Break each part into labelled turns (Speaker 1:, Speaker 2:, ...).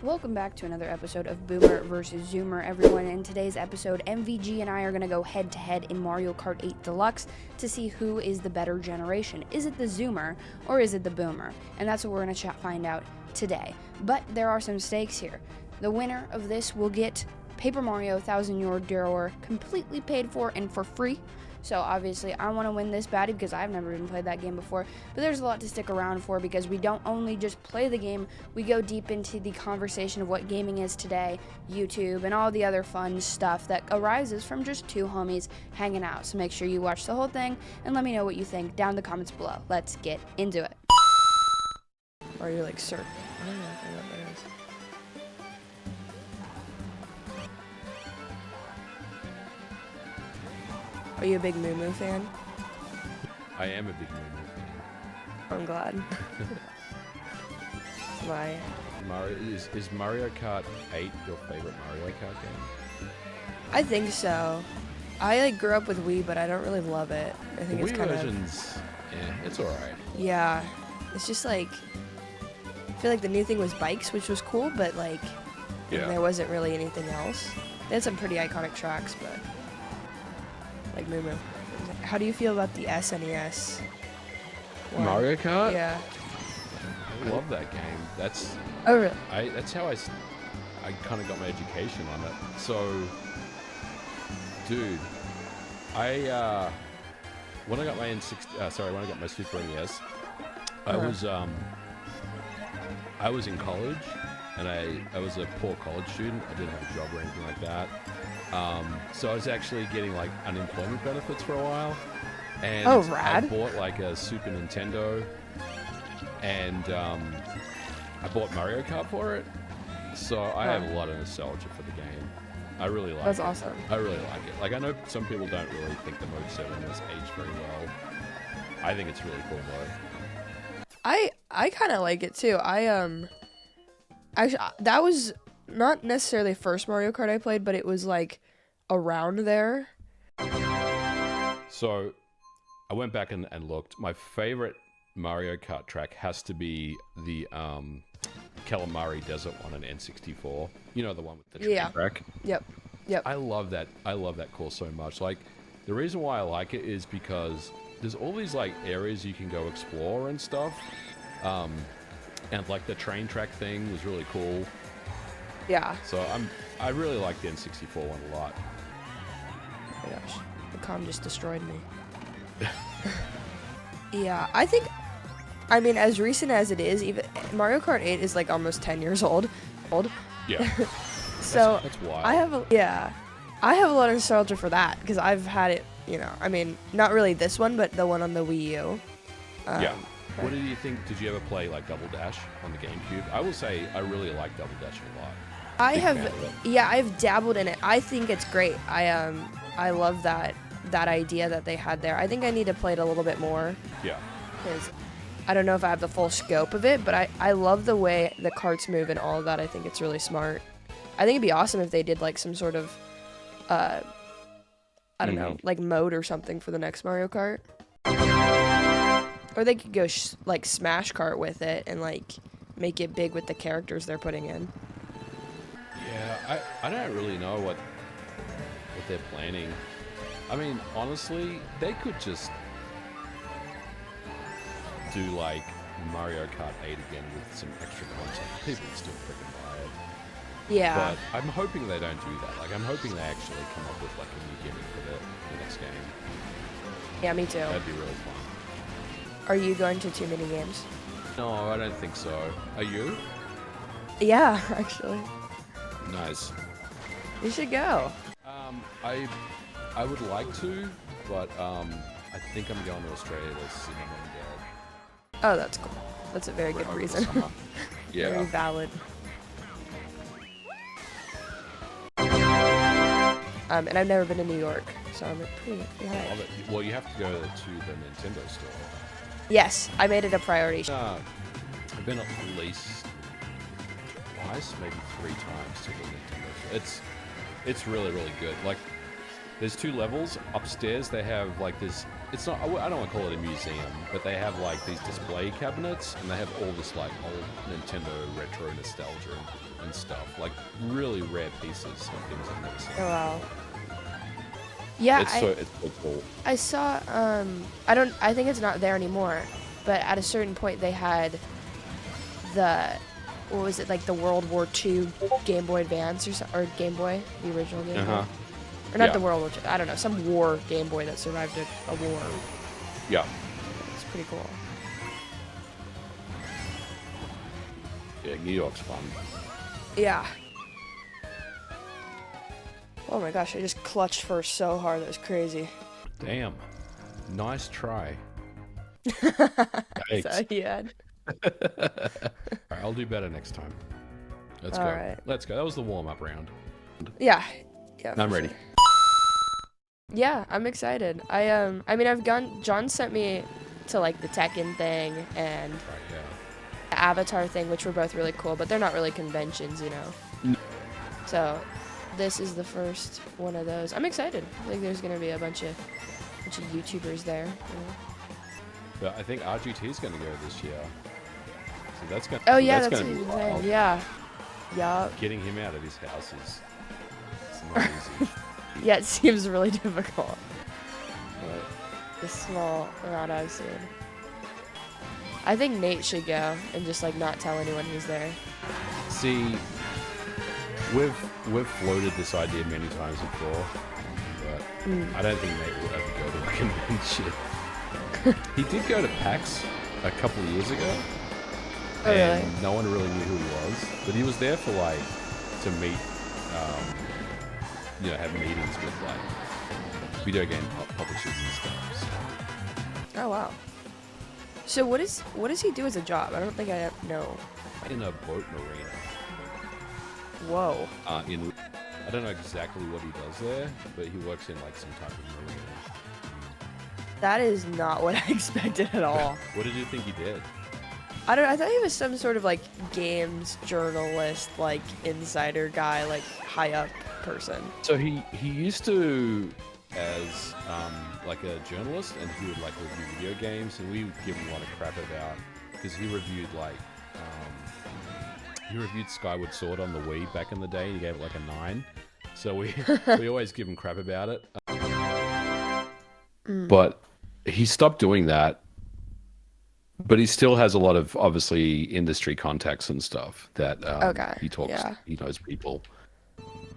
Speaker 1: Welcome back to another episode of Boomer vs. Zoomer, everyone. In today's episode, MVG and I are going to go head-to-head in Mario Kart 8 Deluxe to see who is the better generation. Is it the Zoomer or is it the Boomer? And that's what we're going to find out today. But there are some stakes here. The winner of this will get Paper Mario 1000 Euro completely paid for and for free. So obviously I want to win this baddie because I've never even played that game before. But there's a lot to stick around for because we don't only just play the game, we go deep into the conversation of what gaming is today, YouTube, and all the other fun stuff that arises from just two homies hanging out. So make sure you watch the whole thing and let me know what you think down in the comments below. Let's get into it. Or you're like, sir. I don't know what that is. Are you a big Moo Moo fan?
Speaker 2: I am a big Moo Moo fan.
Speaker 1: I'm glad. Why?
Speaker 2: Mario is Mario Kart 8 your favorite Mario Kart game?
Speaker 1: I think so. I grew up with Wii, but I don't really love it. I think
Speaker 2: The
Speaker 1: it's
Speaker 2: Wii
Speaker 1: kind
Speaker 2: version's, yeah, it's alright.
Speaker 1: Yeah, it's just like I feel like the new thing was bikes, which was cool, but like there wasn't really anything else. They had some pretty iconic tracks, but. Like Moo Moo. How do you feel about the SNES one?
Speaker 2: Mario Kart?
Speaker 1: Yeah.
Speaker 2: I love that game. That's
Speaker 1: Oh really?
Speaker 2: That's how I kind of got my education on it. So, dude, when I got my when I got my Super NES, I was in college, and I was a poor college student. I didn't have a job or anything like that. So I was actually getting like unemployment benefits for a while, and
Speaker 1: rad.
Speaker 2: I bought like a Super Nintendo, and I bought Mario Kart for it. So I have a lot of nostalgia for the game. I really like it.
Speaker 1: That's awesome.
Speaker 2: I really like it. Like I know some people don't really think the Mode 7 has aged very well. I think it's really cool though.
Speaker 1: I kind of like it too. Actually, that was not necessarily the first Mario Kart I played, but it was like around there.
Speaker 2: So I went back and looked. My favorite Mario Kart track has to be the Calamari Desert one on N64. You know, the one with the train track?
Speaker 1: Yep.
Speaker 2: I love that course so much. Like, the reason why I like it is because there's all these like areas you can go explore and stuff. And like the train track thing was really cool.
Speaker 1: Yeah.
Speaker 2: So I really like the N64 one a lot.
Speaker 1: Oh my gosh, the com just destroyed me. Yeah, I mean, as recent as it is, even Mario Kart 8 is like almost 10 years old.
Speaker 2: Yeah.
Speaker 1: So
Speaker 2: that's wild.
Speaker 1: I have a lot of nostalgia for that because I've had it. You know, I mean, not really this one, but the one on the Wii U.
Speaker 2: Yeah. What did you think? Did you ever play like Double Dash on the GameCube? I will say I really like Double Dash a lot. I've dabbled in it. I think it's great. I love that idea that they had there. I think I need to play it a little bit more. Yeah.
Speaker 1: Because I don't know if I have the full scope of it, but I love the way the carts move and all of that. I think it's really smart. I think it'd be awesome if they did like some sort of, I don't know, like mode or something for the next Mario Kart. Or they could go like Smash Kart with it and like make it big with the characters they're putting in.
Speaker 2: Yeah, I don't really know what they're planning. I mean, honestly, they could just do like Mario Kart 8 again with some extra content. People would still freaking buy it.
Speaker 1: Yeah.
Speaker 2: But I'm hoping they don't do that. Like, I'm hoping they actually come up with like a new gimmick for the next game.
Speaker 1: Yeah, me too.
Speaker 2: That'd be really fun.
Speaker 1: Are you going to too many games?
Speaker 2: No, I don't think so. Are you?
Speaker 1: Yeah, actually.
Speaker 2: Nice.
Speaker 1: You should go.
Speaker 2: I would like to, but I think I'm going to Australia to see my mum and dad.
Speaker 1: Oh, that's cool. That's a very good reason.
Speaker 2: Yeah.
Speaker 1: Very valid. And I've never been to New York, so I'm pretty high.
Speaker 2: Well, you have to go to the Nintendo store.
Speaker 1: Yes, I made it a priority.
Speaker 2: I've been at least twice, maybe 3 times to the Nintendo store. It's really, really good. Like, there's 2 levels. Upstairs, they have like this it's not. I don't want to call it a museum, but they have like these display cabinets, and they have all this like old Nintendo retro nostalgia and stuff, like really rare pieces of things I've never seen.
Speaker 1: Oh wow. Yeah,
Speaker 2: it's so cool.
Speaker 1: I saw. I think it's not there anymore, but at a certain point they had what was it, like the World War II Game Boy Advance or Game Boy, the original Game Boy. Or not the World War II, I don't know, some war Game Boy that survived a war.
Speaker 2: Yeah.
Speaker 1: It's pretty cool.
Speaker 2: Yeah, New York's fun.
Speaker 1: Yeah. Oh my gosh, I just clutched first so hard, that was crazy.
Speaker 2: Damn. Nice try.
Speaker 1: So, yeah.
Speaker 2: Alright, I'll do better next time. Let's go.
Speaker 1: Alright.
Speaker 2: Let's go. That was the warm-up round.
Speaker 1: Yeah.
Speaker 2: I'm ready.
Speaker 1: Sure. Yeah, I'm excited. I mean, John sent me to like the Tekken thing and the Avatar thing, which were both really cool, but they're not really conventions, you know. So this is the first one of those. I'm excited. I think there's gonna be a bunch of YouTubers there. You know?
Speaker 2: But I think RGT is gonna go this year. So that's gonna.
Speaker 1: Oh yeah, that's
Speaker 2: gonna be wild.
Speaker 1: Yeah. Yeah.
Speaker 2: Getting him out of his house is not easy.
Speaker 1: Yeah, it seems really difficult. But the small amount I've seen. I think Nate should go and just like not tell anyone he's there.
Speaker 2: See, we've floated this idea many times before, but I don't think Nate will ever go to a convention. He did go to PAX a couple of years ago, and
Speaker 1: really?
Speaker 2: no one really knew who he was, but he was there for like to meet, have meetings with like video game publishers and stuff. So.
Speaker 1: Oh wow. So what does he do as a job? I don't think I know.
Speaker 2: In a boat marina.
Speaker 1: Whoa.
Speaker 2: I don't know exactly what he does there, but he works in like some type of marina.
Speaker 1: That is not what I expected at all.
Speaker 2: What did you think he did?
Speaker 1: I thought he was some sort of like games journalist, like insider guy, like high up person.
Speaker 2: So he used to as like a journalist, and he would like review video games, and we would give him a lot of crap about because he reviewed like he reviewed Skyward Sword on the Wii back in the day, and he gave it like a 9. So we always give him crap about it. But he stopped doing that. But he still has a lot of obviously industry contacts and stuff that he talks. Yeah. He knows people.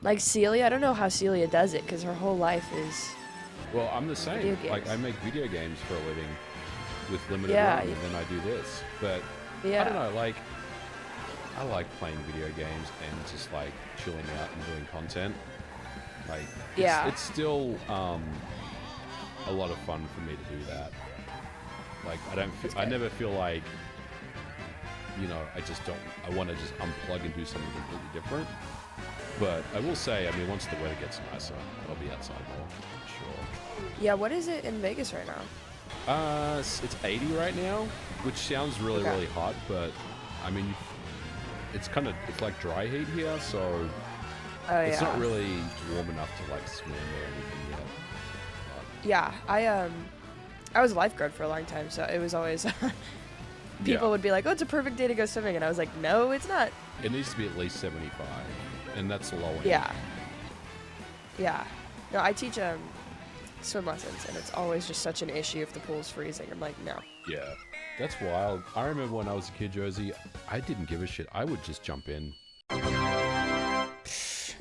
Speaker 1: Like Celia, I don't know how Celia does it because her whole life is.
Speaker 2: Well, I'm the same. Like I make video games for a living with limited run, and then I do this. But I don't know. Like I like playing video games and just like chilling out and doing content. Like it's still a lot of fun for me to do that. Like I never feel like, I want to just unplug and do something completely different. But I will say, I mean, once the weather gets nicer, I'll be outside more, for sure.
Speaker 1: Yeah, what is it in Vegas right now?
Speaker 2: It's 80 right now, which sounds really, really hot, but I mean, it's like dry heat here, so it's not really warm enough to like swim or anything yet. But,
Speaker 1: yeah, I was a lifeguard for a long time, so it was always people would be like, "Oh, it's a perfect day to go swimming," and I was like, "No, it's not."
Speaker 2: It needs to be at least 75, and that's the low end.
Speaker 1: Yeah. No, I teach swim lessons, and it's always just such an issue if the pool's freezing. I'm like, no.
Speaker 2: Yeah, that's wild. I remember when I was a kid, Josie, I didn't give a shit. I would just jump in.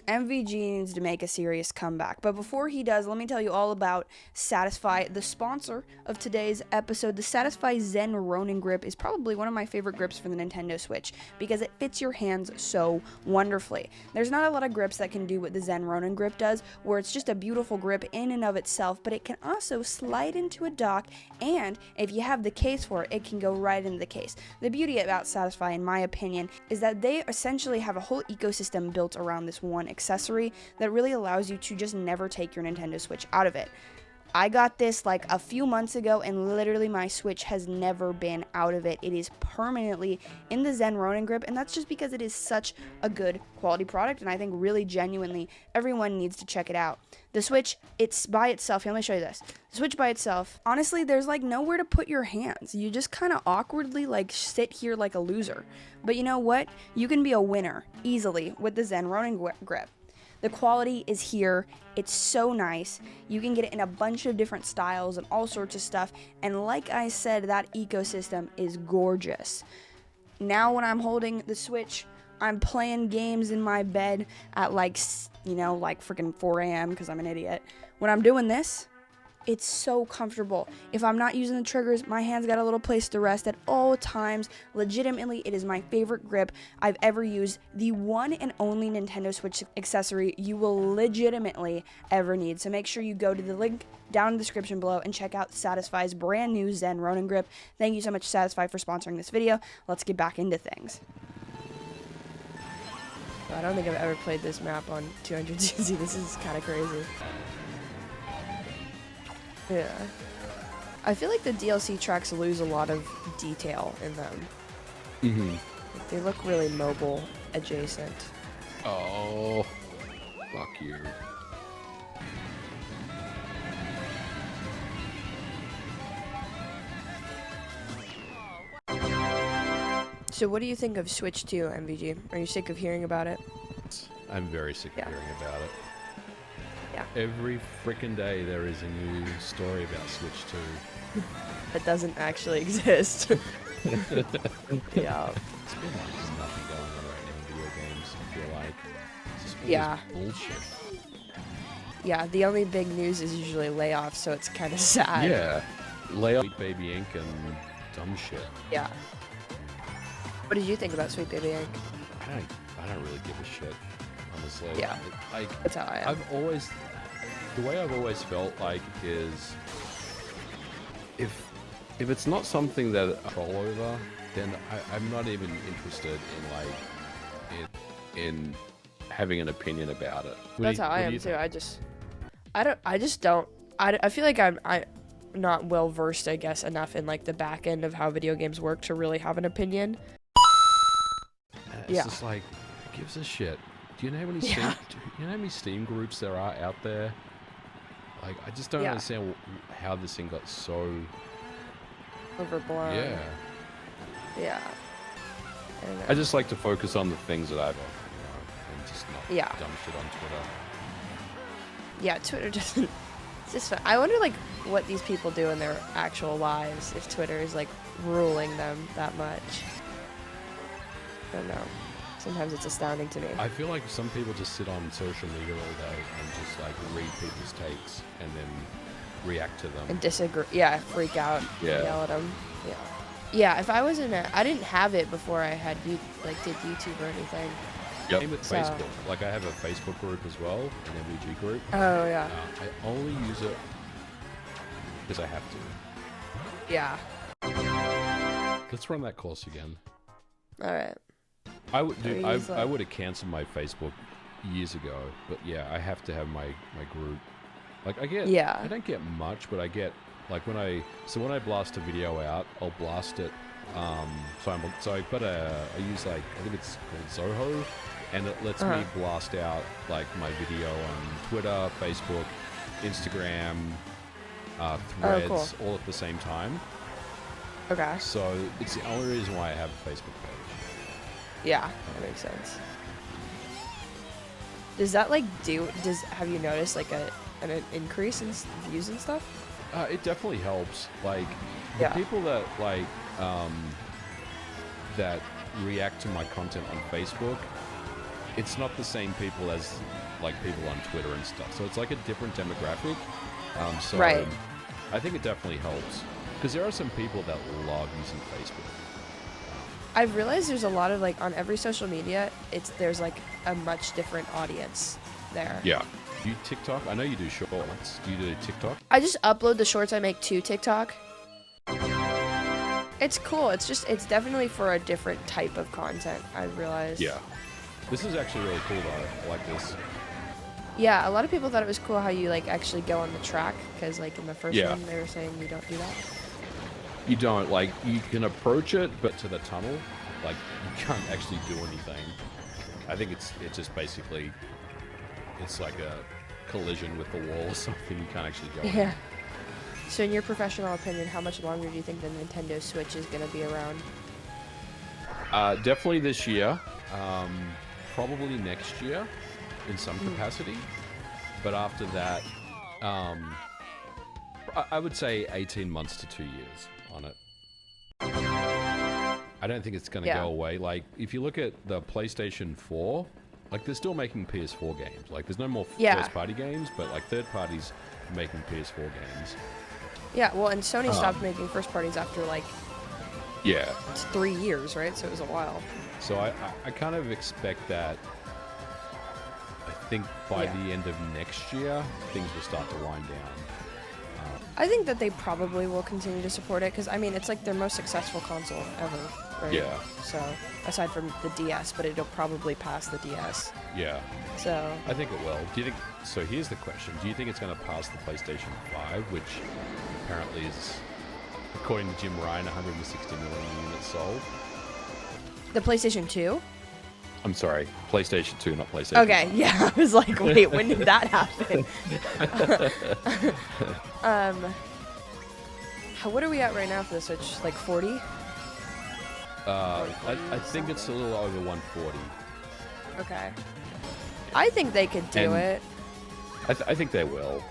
Speaker 1: MVG needs to make a serious comeback. But before he does, let me tell you all about Satisfye, the sponsor of today's episode. The Satisfye Zen Ronin grip is probably one of my favorite grips for the Nintendo Switch because it fits your hands so wonderfully. There's not a lot of grips that can do what the Zen Ronin grip does, where it's just a beautiful grip in and of itself, but it can also slide into a dock, and if you have the case for it, it can go right into the case. The beauty about Satisfye, in my opinion, is that they essentially have a whole ecosystem built around this one accessory that really allows you to just never take your Nintendo Switch out of it. I got this like a few months ago, and literally my Switch has never been out of it. It is permanently in the Zen Ronin grip, and that's just because it is such a good quality product, and I think really genuinely everyone needs to check it out. The Switch, it's by itself. Here, let me show you this. The Switch by itself, honestly, there's like nowhere to put your hands. You just kind of awkwardly like sit here like a loser. But you know what? You can be a winner easily with the Zen Ronin grip. The quality is here. It's so nice. You can get it in a bunch of different styles and all sorts of stuff. And like I said, that ecosystem is gorgeous. Now when I'm holding the Switch, I'm playing games in my bed at like, you know, like freaking 4 a.m. because I'm an idiot. When I'm doing this, it's so comfortable. If I'm not using the triggers, my hand's got a little place to rest at all times. Legitimately, it is my favorite grip I've ever used. The one and only Nintendo Switch accessory you will legitimately ever need. So make sure you go to the link down in the description below and check out Satisfye's brand new Zen Ronin grip. Thank you so much, Satisfye, for sponsoring this video. Let's get back into things. I don't think I've ever played this map on 200cc. This is kind of crazy. Yeah. I feel like the DLC tracks lose a lot of detail in them. Like, they look really mobile adjacent.
Speaker 2: Oh, fuck you.
Speaker 1: So what do you think of Switch 2, MVG? Are you sick of hearing about it?
Speaker 2: I'm very sick of hearing about it.
Speaker 1: Yeah.
Speaker 2: Every freaking day there is a new story about Switch 2.
Speaker 1: That doesn't actually exist. Yeah.
Speaker 2: It's been like there's nothing going on right now in video games, I feel like. It's just all this bullshit.
Speaker 1: Yeah, the only big news is usually layoffs, so it's kind of sad.
Speaker 2: Yeah. Layoff, Sweet Baby Inc. and dumb shit.
Speaker 1: Yeah. What did you think about Sweet Baby Inc?
Speaker 2: I don't really give a shit, honestly.
Speaker 1: Yeah.
Speaker 2: Like,
Speaker 1: that's how I am.
Speaker 2: The way I've always felt like is if it's not something that I control over, then I'm not even interested in having an opinion about it.
Speaker 1: That's how I am too. I feel like I'm not well versed, I guess, enough in like the back end of how video games work to really have an opinion.
Speaker 2: It's just like, who gives a shit? Do you know how many Steam groups there are out there? Like, I just don't understand how this thing got so
Speaker 1: overblown.
Speaker 2: Yeah.
Speaker 1: Yeah.
Speaker 2: I just like to focus on the things that I've, and just not dumb shit on Twitter.
Speaker 1: Yeah, Twitter doesn't. It's just fun. I wonder like what these people do in their actual lives if Twitter is like ruling them that much. I don't know. Sometimes it's astounding to me.
Speaker 2: I feel like some people just sit on social media all day and just like read people's takes and then react to them.
Speaker 1: And disagree. Yeah, freak out. Yeah. Yell at them. Yeah. Yeah, if I was I didn't have it before I had did YouTube or anything.
Speaker 2: Yep. Same with Facebook. Like I have a Facebook group as well, an MVG group.
Speaker 1: Oh yeah.
Speaker 2: I only use it because I have to.
Speaker 1: Yeah.
Speaker 2: Let's run that course again.
Speaker 1: All right.
Speaker 2: I would have canceled my Facebook years ago, but yeah, I have to have my group. Like I don't get much, but I get like when I blast a video out, I'll blast it. So I've got I use like I think it's called Zoho, and it lets me blast out like my video on Twitter, Facebook, Instagram, Threads, all at the same time.
Speaker 1: Okay.
Speaker 2: So it's the only reason why I have a Facebook page.
Speaker 1: Yeah, that makes sense. Does that like have you noticed like an increase in views and stuff?
Speaker 2: It definitely helps. Like the people that like that react to my content on Facebook, it's not the same people as like people on Twitter and stuff. So it's like a different demographic. I think it definitely helps because there are some people that love using Facebook.
Speaker 1: I've realized there's a lot of like on every social media, there's like a much different audience there.
Speaker 2: Yeah. Do you TikTok? I know you do shorts. Do you do TikTok?
Speaker 1: I just upload the shorts I make to TikTok. It's cool. It's definitely for a different type of content, I've realized.
Speaker 2: Yeah. This is actually really cool though. I like this.
Speaker 1: Yeah, a lot of people thought it was cool how you like actually go on the track, because like in the first
Speaker 2: Yeah.
Speaker 1: one they were saying you don't do that.
Speaker 2: You don't, like, you can approach it, but to the tunnel, like, you can't actually do anything. I think it's just basically, it's like a collision with the wall or something. You can't actually go in.
Speaker 1: Yeah. So in your professional opinion, how much longer do you think the Nintendo Switch is going to be around?
Speaker 2: Definitely this year. Probably next year in some capacity. But after that, I would say 18 months to 2 years on it. I don't think it's going to go away. Like, if you look at the PlayStation 4, like, they're still making PS4 games. Like, there's no more first-party games, but, like, third parties making PS4 games.
Speaker 1: Yeah, well, and Sony stopped making first parties after, like, 3 years, right? So it was a while.
Speaker 2: So I kind of expect that, I think by the end of next year, things will start to wind down.
Speaker 1: I think that they probably will continue to support it, because, I mean, it's like their most successful console ever, right?
Speaker 2: Yeah.
Speaker 1: So, aside from the DS, but it'll probably pass the DS.
Speaker 2: Yeah.
Speaker 1: So...
Speaker 2: I think it will. Do you think... So here's the question. Do you think it's going to pass the PlayStation 5, which apparently is, according to Jim Ryan, 160 million units sold?
Speaker 1: The PlayStation 2?
Speaker 2: I'm sorry, PlayStation 2, not PlayStation 5.
Speaker 1: Okay, yeah, I was like, wait, when did that happen? What are we at right now for the Switch? Like 40?
Speaker 2: I think it's a little over 140.
Speaker 1: Okay. I think they could do it.
Speaker 2: I think they will.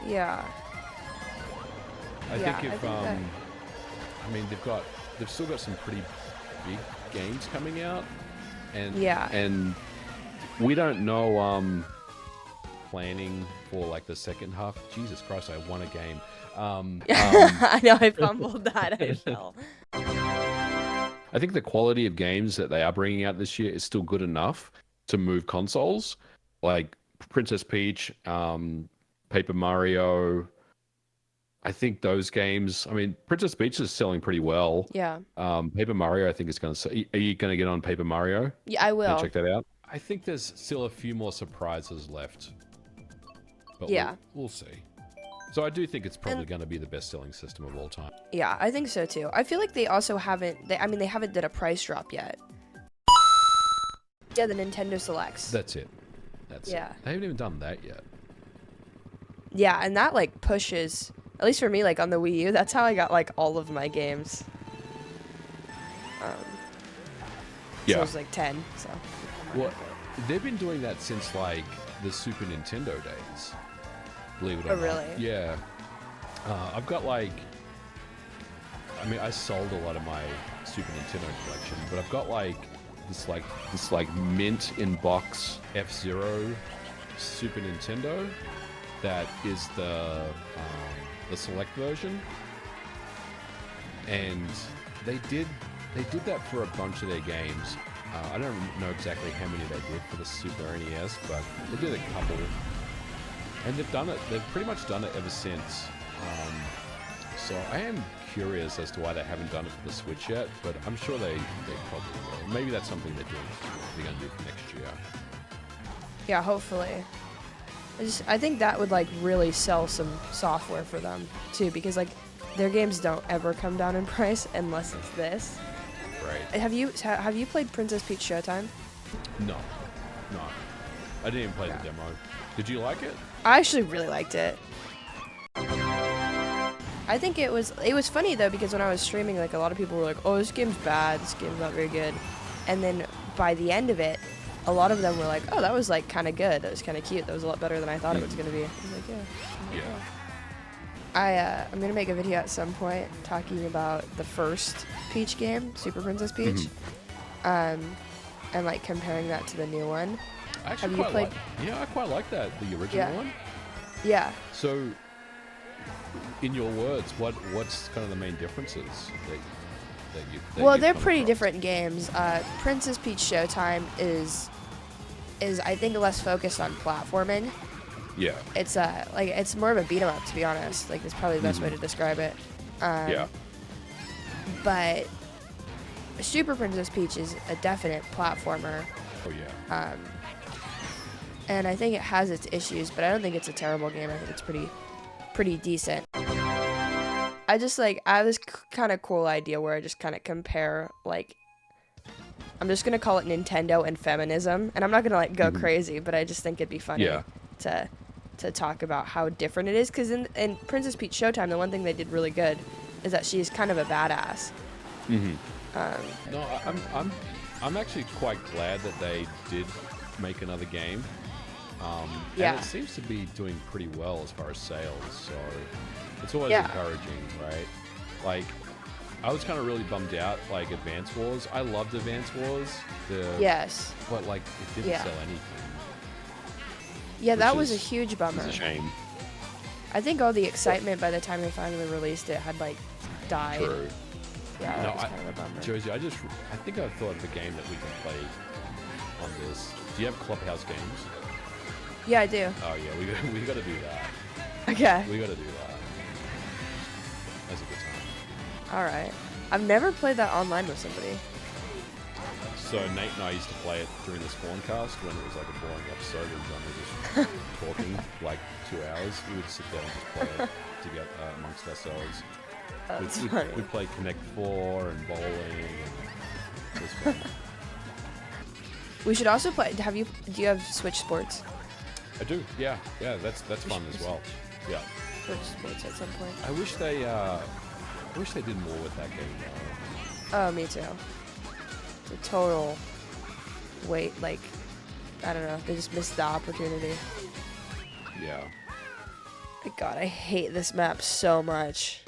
Speaker 1: Yeah.
Speaker 2: I think if I mean, they've still got some pretty big games coming out, and we don't know planning for like the second half. Jesus Christ, I won a game.
Speaker 1: I know, I fumbled that. I fell.
Speaker 2: I think the quality of games that they are bringing out this year is still good enough to move consoles, like Princess Peach, Paper Mario. I think those games. I mean, Princess Peach is selling pretty well.
Speaker 1: Yeah.
Speaker 2: Paper Mario, I think is going to. Are you going to get on Paper Mario?
Speaker 1: Yeah, I will.
Speaker 2: Check that out. I think there's still a few more surprises left. But we'll see. So I do think it's probably going to be the best-selling system of all time.
Speaker 1: Yeah, I think so too. I feel like they also haven't. They haven't did a price drop yet. Yeah, the Nintendo Selects.
Speaker 2: That's it. That's it. They haven't even done that yet.
Speaker 1: Yeah, and that like pushes. At least for me, like on the Wii U, that's how I got like all of my games. So it was like 10. So.
Speaker 2: Well, they've been doing that since like the Super Nintendo days. Believe it or not.
Speaker 1: Oh, really?
Speaker 2: Yeah. I've got like. I mean, I sold a lot of my Super Nintendo collection, but I've got like this mint in box F-Zero Super Nintendo that is the select version, and they did that for a bunch of their games. I don't know exactly how many they did for the Super NES, but they did a couple, and they've pretty much done it ever since. So I am curious as to why they haven't done it for the Switch yet, but I'm sure they probably will. Maybe that's something they're going to do for next year.
Speaker 1: Yeah, hopefully. I think that would like really sell some software for them too, because like their games don't ever come down in price unless it's this.
Speaker 2: Right.
Speaker 1: Have you played Princess Peach Showtime?
Speaker 2: No. I didn't even play the demo. Did you like it?
Speaker 1: I actually really liked it. I think it was funny though, because when I was streaming, like a lot of people were like, "Oh, this game's bad. This game's not very good," and then by the end of it, a lot of them were like, "Oh, that was like kind of good. That was kind of cute. That was a lot better than I thought it was gonna be." I was like, "Yeah." I'm gonna make a video at some point talking about the first Peach game, Super Princess Peach, and like comparing that to the new one.
Speaker 2: Actually, I quite like that, the original one.
Speaker 1: Yeah.
Speaker 2: So, in your words, what's kind of the main differences that you?
Speaker 1: Well, they're pretty different games. Princess Peach Showtime is I think less focused on platforming.
Speaker 2: Yeah.
Speaker 1: It's it's more of a beat 'em up, to be honest. Like that's probably the best way to describe it. But Super Princess Peach is a definite platformer.
Speaker 2: Oh yeah.
Speaker 1: and I think it has its issues, but I don't think it's a terrible game. I think it's pretty decent. I just like, I have this kind of cool idea where I just kind of compare, like, I'm just gonna call it Nintendo and feminism, and I'm not gonna like go crazy, but I just think it'd be funny to talk about how different it is. Because in Princess Peach Showtime, the one thing they did really good is that she's kind of a badass.
Speaker 2: No, I'm actually quite glad that they did make another game. And it seems to be doing pretty well as far as sales, so it's always encouraging, right? Like, I was kind of really bummed out, like, Advance Wars. I loved Advance Wars. But, like, it didn't sell anything.
Speaker 1: Yeah, that was a huge bummer.
Speaker 2: It's a shame.
Speaker 1: I think all the excitement by the time they finally released it had, like, died.
Speaker 2: True.
Speaker 1: Yeah, that was kind of a bummer.
Speaker 2: Josie, I think I thought of a game that we can play on this. Do you have Clubhouse games?
Speaker 1: Yeah, I do.
Speaker 2: Oh, yeah, we got to do that.
Speaker 1: Okay.
Speaker 2: We got to do that. That's a good time.
Speaker 1: All right. I've never played that online with somebody.
Speaker 2: So Nate and I used to play it during the Spawncast when it was like a boring episode and John was just talking like 2 hours. We would sit there and just play it together amongst ourselves. We'd play Connect 4 and bowling. And it was fun.
Speaker 1: We should also play. Do you have Switch Sports?
Speaker 2: I do. Yeah. That's fun as well. Yeah.
Speaker 1: Switch Sports at some point.
Speaker 2: I wish they did more with that game though.
Speaker 1: Oh, me too. It's a total wait. Like, I don't know. They just missed the opportunity.
Speaker 2: Yeah.
Speaker 1: My God, I hate this map so much.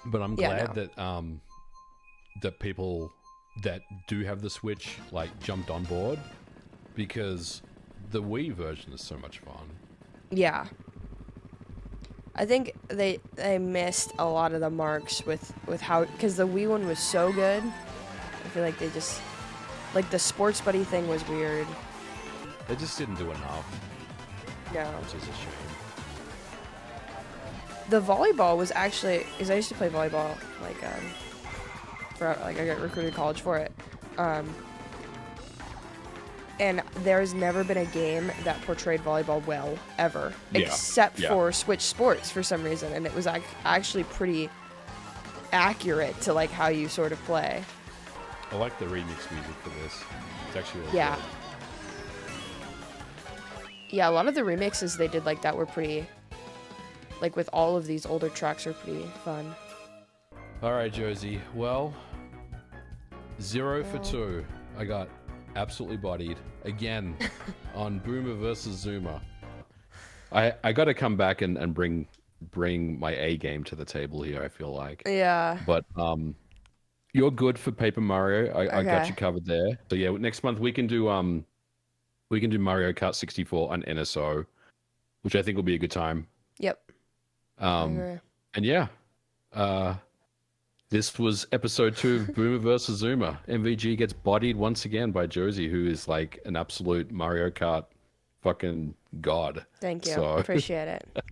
Speaker 2: But I'm glad that that people that do have the Switch like jumped on board, because the Wii version is so much fun. Yeah.
Speaker 1: I think they missed a lot of the marks with how, because the Wii one was so good. I feel like they just, like, the Sports Buddy thing was weird.
Speaker 2: They just didn't do enough.
Speaker 1: No.
Speaker 2: Which is a shame.
Speaker 1: The volleyball was actually, because I used to play volleyball, like, I got recruited to college for it. And there's never been a game that portrayed volleyball well, ever. Except for Switch Sports for some reason. And it was actually pretty accurate to, like, how you sort of play.
Speaker 2: I like the remix music for this. It's actually really
Speaker 1: good. Yeah, a lot of the remixes they did like that were pretty, like, with all of these older tracks are pretty fun.
Speaker 2: Alright, Josie. Well, 0 for 2. I got absolutely bodied again on Boomer versus Zoomer. I got to come back and bring my A game to the table here, I feel like.
Speaker 1: Yeah.
Speaker 2: But you're good for Paper Mario. I got you covered there. So yeah, next month we can do Mario Kart 64 on NSO, which I think will be a good time.
Speaker 1: Yep.
Speaker 2: And yeah, this was episode 2 of Boomer versus Zoomer. MVG gets bodied once again by Josie, who is like an absolute Mario Kart fucking god.
Speaker 1: Thank you.
Speaker 2: So...
Speaker 1: Appreciate it.